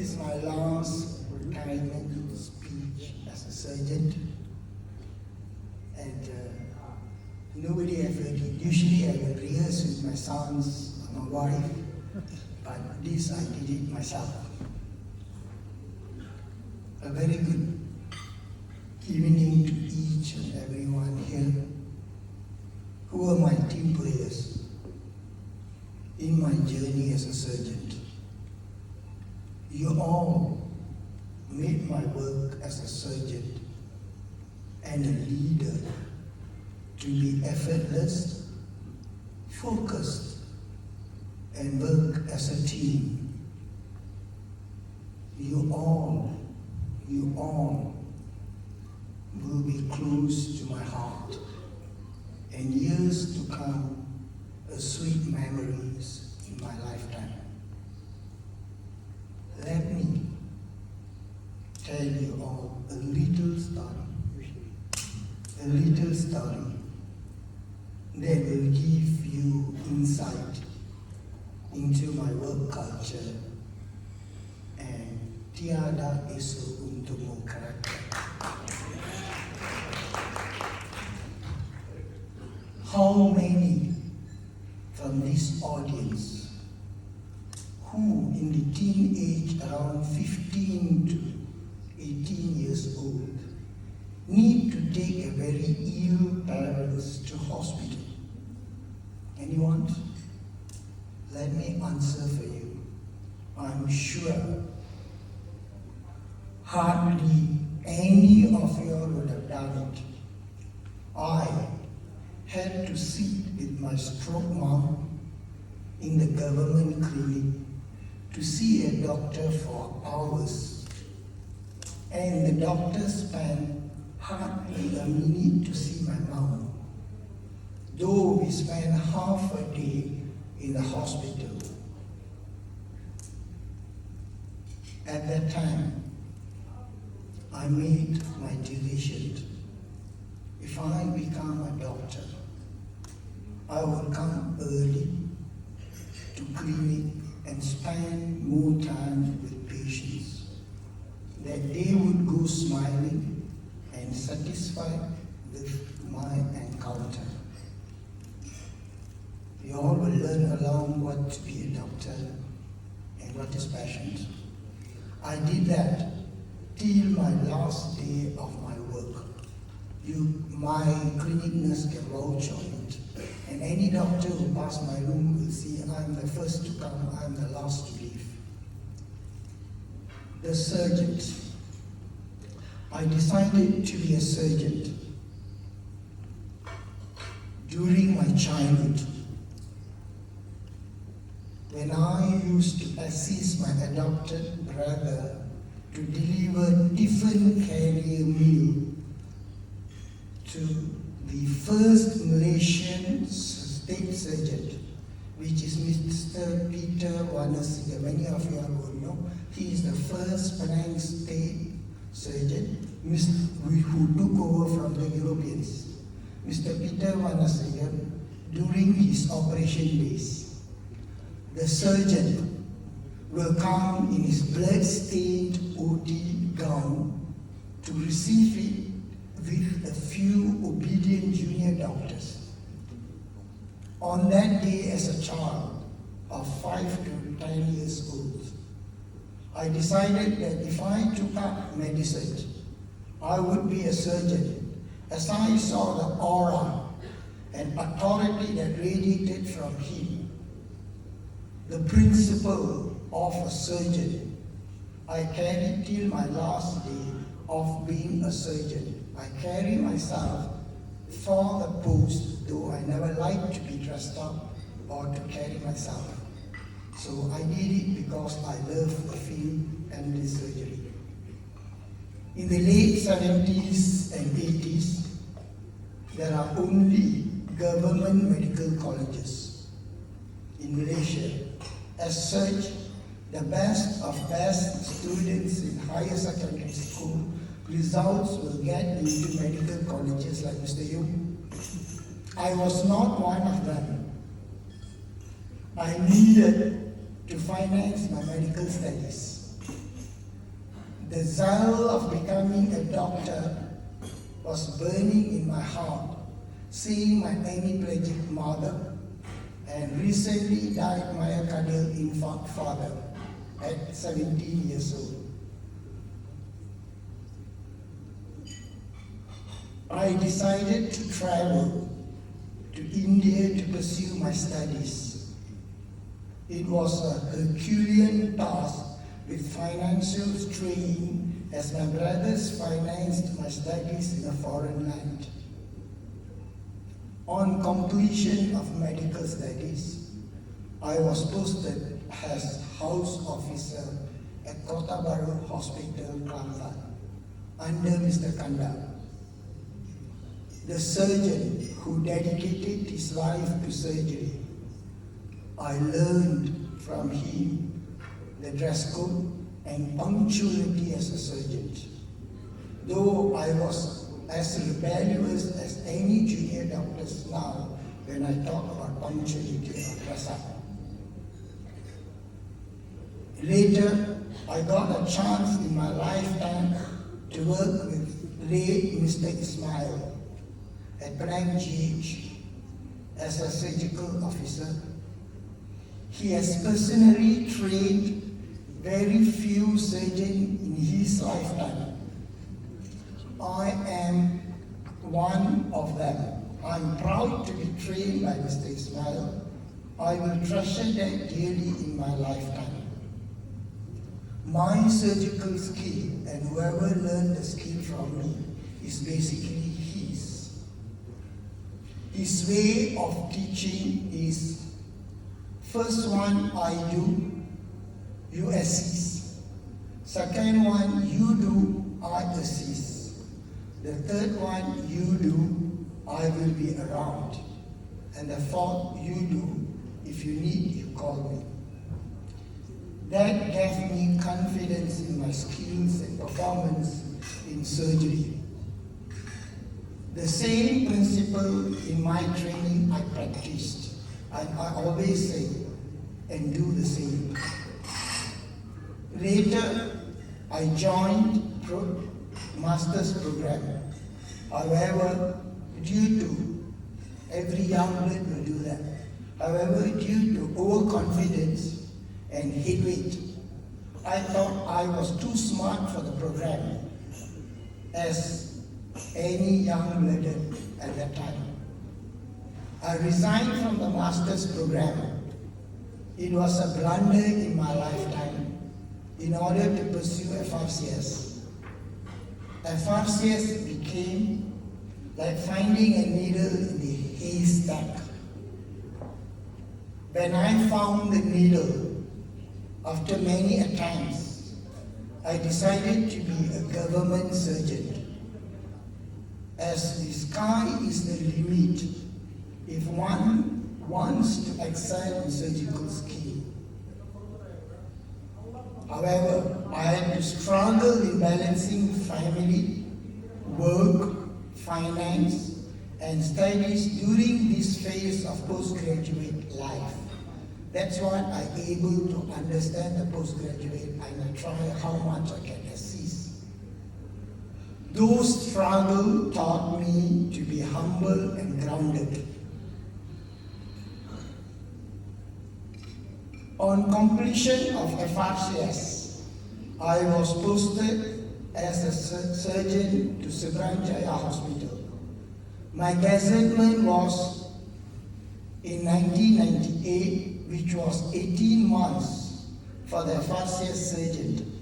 This is my last retirement speech as a surgeon, and nobody ever did. Usually I will rehearse with my sons or my wife, but this I did it myself. A very good evening to each and everyone here who are my team players in my journey as a surgeon. You all made my work as a surgeon and a leader to be effortless, focused, and work as a team. You all will be close to my heart, and years to come, sweet memories in my lifetime. Let me tell you all a little story that will give you insight into my work culture and tiada isu untukmu karakter. How many from this audience who in the teen age around 15 to 18 years old need to take a very ill parents to hospital? Anyone? Let me answer for you. I'm sure hardly any of you would have done it. I had to sit with my stroke mom in the government clinic to see a doctor for hours, and the doctor spent hardly a minute to see my mom, though we spent half a day in the hospital. At that time, I made my decision. If I become a doctor, I will come early to clinic and spend more time with patients, that they would go smiling and satisfied with my encounter. You all will learn along what to be a doctor and what is passion. I did that till my last day of my work. My clinic nurse can vouch on it. And any doctor who passed my room will see I'm the first to come, I'm the last to leave. The surgeon. I decided to be a surgeon during my childhood, when I used to assist my adopted brother to deliver different carrier meal to the first Malaysian state surgeon, which is Mr. Peter Wanasiga. Many of you will know. He is the first Penang state surgeon who took over from the Europeans. Mr. Peter Wanasiga, during his operation days, the surgeon will come in his blood-stained OT gown to receive it with a few obedient junior doctors. On that day, as a child of 5 to 10 years old, I decided that if I took up medicine, I would be a surgeon, as I saw the aura and authority that radiated from him. The principle of a surgeon I carried till my last day of being a surgeon. I carry myself for the post, though I never liked to be dressed up or to carry myself. So I did it because I love the field and the surgery. In the late 70s and 80s, there are only government medical colleges in Malaysia. As such, the best of best students in higher secondary school results will get into medical colleges like Mr. Yung. I was not one of them. I needed to finance my medical studies. The zeal of becoming a doctor was burning in my heart, seeing my hemiplegic mother and recently died myocardial infarct father at 17 years old. I decided to travel to India to pursue my studies. It was a Herculean task with financial strain as my brothers financed my studies in a foreign land. On completion of medical studies, I was posted as house officer at Kotabaru Hospital, Klampa, under Mr. Kanda, the surgeon who dedicated his life to surgery. I learned from him the dress code and punctuality as a surgeon. Though I was as rebellious as any junior doctors now when I talk about punctuality or dress up. Later, I got a chance in my lifetime to work with late Mr. Ismail at Penang GH as a surgical officer. He has personally trained very few surgeons in his lifetime. I am one of them. I'm proud to be trained by Mr. Ismail. I will treasure that dearly in my lifetime. My surgical skill, and whoever learned the skill from me, is basically his. His way of teaching is, first one I do, you assist. Second one you do, I assist. The third one you do, I will be around. And the fourth you do, if you need, you call me. That gave me confidence in my skills and performance in surgery. The same principle in my training I practiced, and I always say, and do the same. Later, I joined master's program. However, due to, every young blood will do that. However, due to overconfidence and head weight, I thought I was too smart for the program, as any young blooded at that time. I resigned from the master's program. It was a blunder in my lifetime in order to pursue FRCS. FRCS became like finding a needle in the haystack. When I found the needle, after many attempts, I decided to be a government surgeon, as the sky is the limit if one wants to excel in surgical skill. However, I had to struggle in balancing family, work, finance, and studies during this phase of postgraduate life. That's what I'm able to understand the postgraduate, and I try how much I can assist. Those struggles taught me to be humble and grounded. On completion of FRCS, I was posted as a surgeon to Subrajaya Hospital. My gazettement was in 1998, which was 18 months for the FRCS surgeon,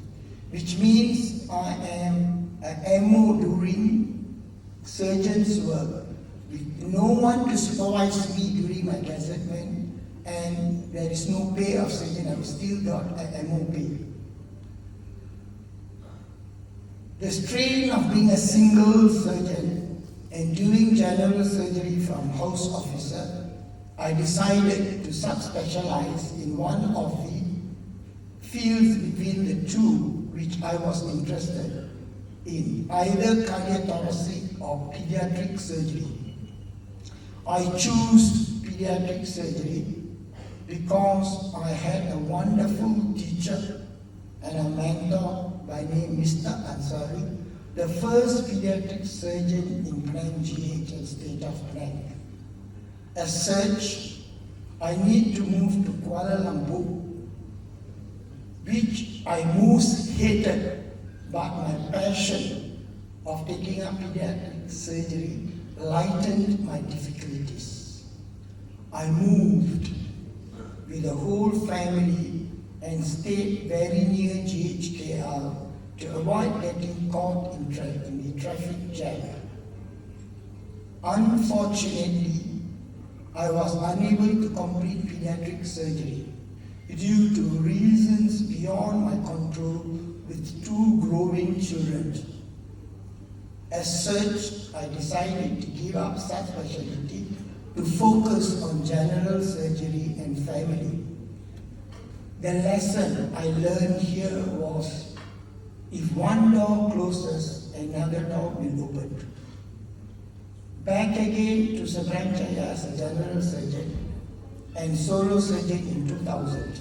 which means I am a MO during surgeon's work, with no one to supervise me during my gazettement, and there is no pay of surgeon. I still got a MO pay. The strain of being a single surgeon and doing general surgery from house officer, I decided to subspecialize in one of the fields between the two which I was interested in, either cardiothoracic or pediatric surgery. I chose pediatric surgery because I had a wonderful teacher and a mentor by by name Mr. Ansari, the first pediatric surgeon in Penang GH and state of Penang. As such, I need to move to Kuala Lumpur, which I most hated, but my passion of taking up pediatric surgery lightened my difficulties. I moved with the whole family and stayed very near GHKR to avoid getting caught in the traffic jam. Unfortunately, I was unable to complete pediatric surgery due to reasons beyond my control with 2 growing children. As such, I decided to give up subspecialty to focus on general surgery and family. The lesson I learned here was, if one door closes, another door will open. Back again to Surgery as a general surgeon and solo surgeon in 2000.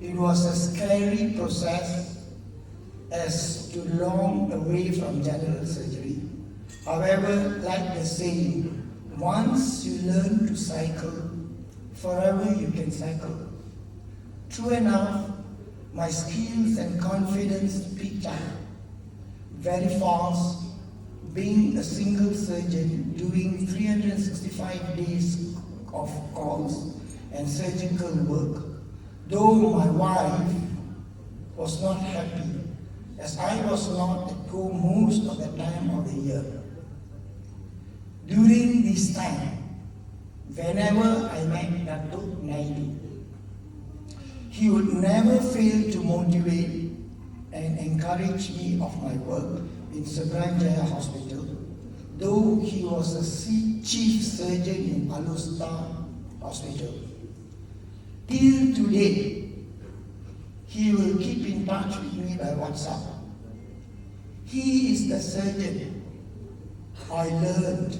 It was a scary process as to long away from general surgery. However, like the saying, once you learn to cycle, forever you can cycle. True enough, my skills and confidence picked up very fast. Being a single surgeon, doing 365 days of calls and surgical work, though my wife was not happy, as I was not at home most of the time of the year. During this time, whenever I met Dr. Naidu, he would never fail to motivate and encourage me of my work in Surgical Hospital, though he was a chief surgeon in Alustar Hospital. Till today, he will keep in touch with me by WhatsApp. He is the surgeon I learned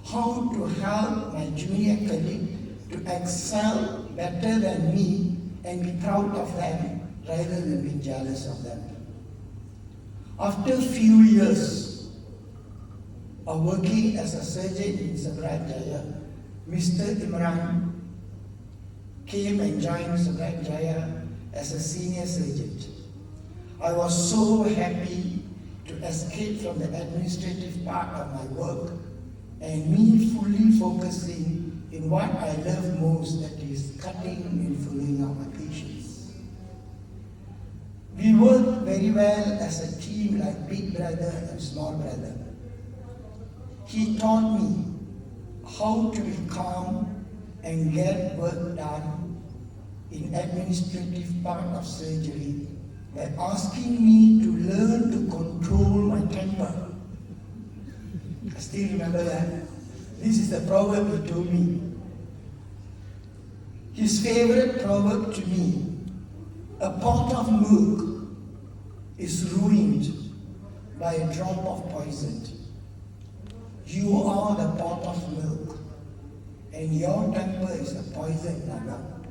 how to help my junior colleague to excel better than me and be proud of them rather than be jealous of them. After a few years of working as a surgeon in Surgical, Mr. Imran came and joined Surgical as a senior surgeon. I was so happy to escape from the administrative part of my work and me fully focusing in what I love most, that is cutting and following up my patients. We work very well as a team like big brother and small brother. He taught me how to be calm and get work done in administrative part of surgery by asking me to learn to control my temper. I still remember that. This is the proverb he told me. His favorite proverb to me: a pot of milk is ruined by a drop of poison. You are the pot of milk, and your temper is the poison, Nana.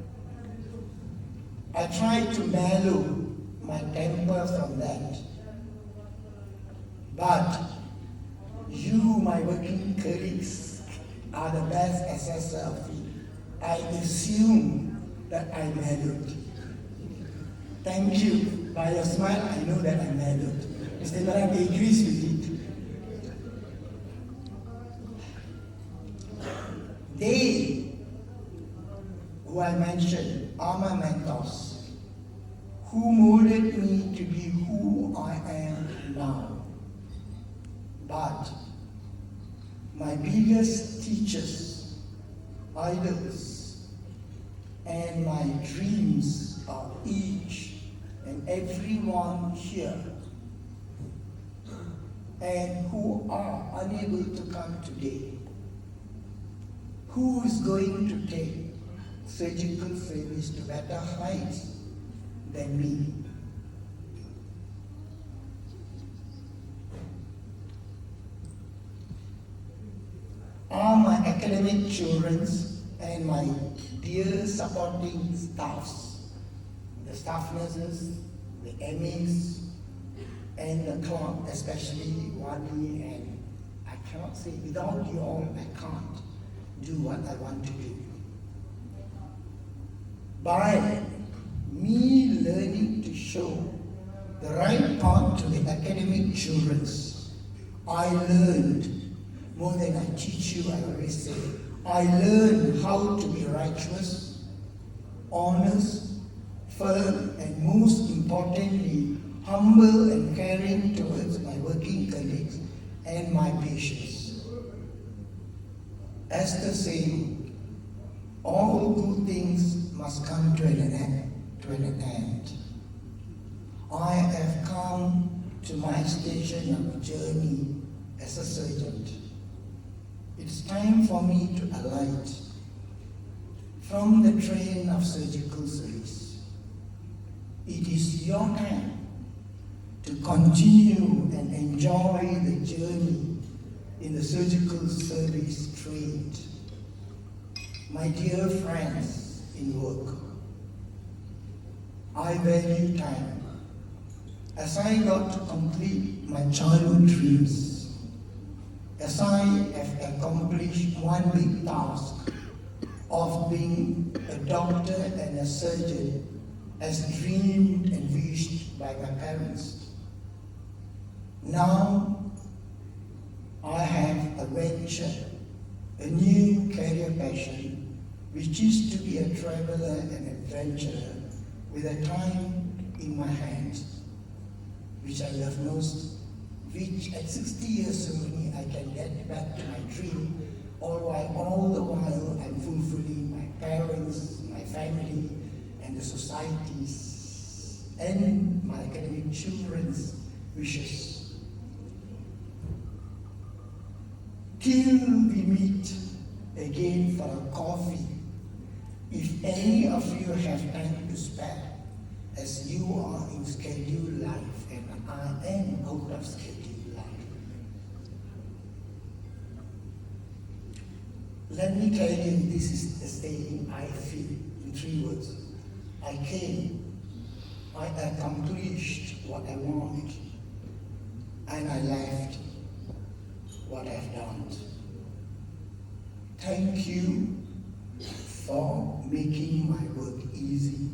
I try to mellow my temper from that. But you, my working colleagues, are the best assessor of me. I assume that I mellowed. Thank you. By your smile, I know that I mellowed. Mr. Imran agrees with it. They, who I mentioned, are my mentors, who molded me to be who I am now. But my biggest teachers, idols, and my dreams are each and everyone here, and who are unable to come today. Who is going to take surgical service to better heights than me? Are my academic children and my dear supporting staffs, the staff nurses, the MAs, and the club, especially Wadi, and I cannot say without you all, I can't do what I want to do. By me learning to show the right path to the academic children, I learned more than I teach you, I always say. I learned how to be righteous, honest, firm, and most importantly, humble and caring towards my working colleagues and my patients. As the saying, all good things must come to an end. I have come to my station of journey as a surgeon. It's time for me to alight from the train of surgical service. It is your time to continue and enjoy the journey in the surgical service trade. My dear friends in work, I value time. As I got to complete my childhood dreams, as I have accomplished one big task of being a doctor and a surgeon as dreamed and wished by my parents, now I have a venture, a new career passion, which is to be a traveler and adventurer with a time in my hands, which I love most, which at 60 years of me I can get back to my dream, all the while I'm fulfilling my parents, my family, and the society's, and my academic children's wishes. Till we meet again for a coffee, if any of you have time to spare, as you are in scheduled life and I am out of scheduled life. Let me tell you, this is the saying I feel in 3 words. I came, I accomplished what I want, and I left what I've done. Thank you for making my work easy.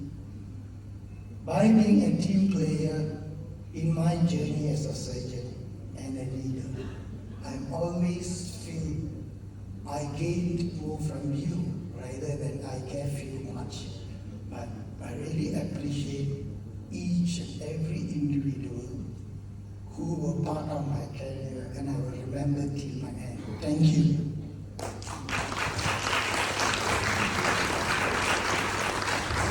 By being a team player in my journey as a surgeon and a leader, I always feel I gained more from you rather than I gave you much. But I really appreciate each and every individual who were part of my career, and I will remember till my end. Thank you.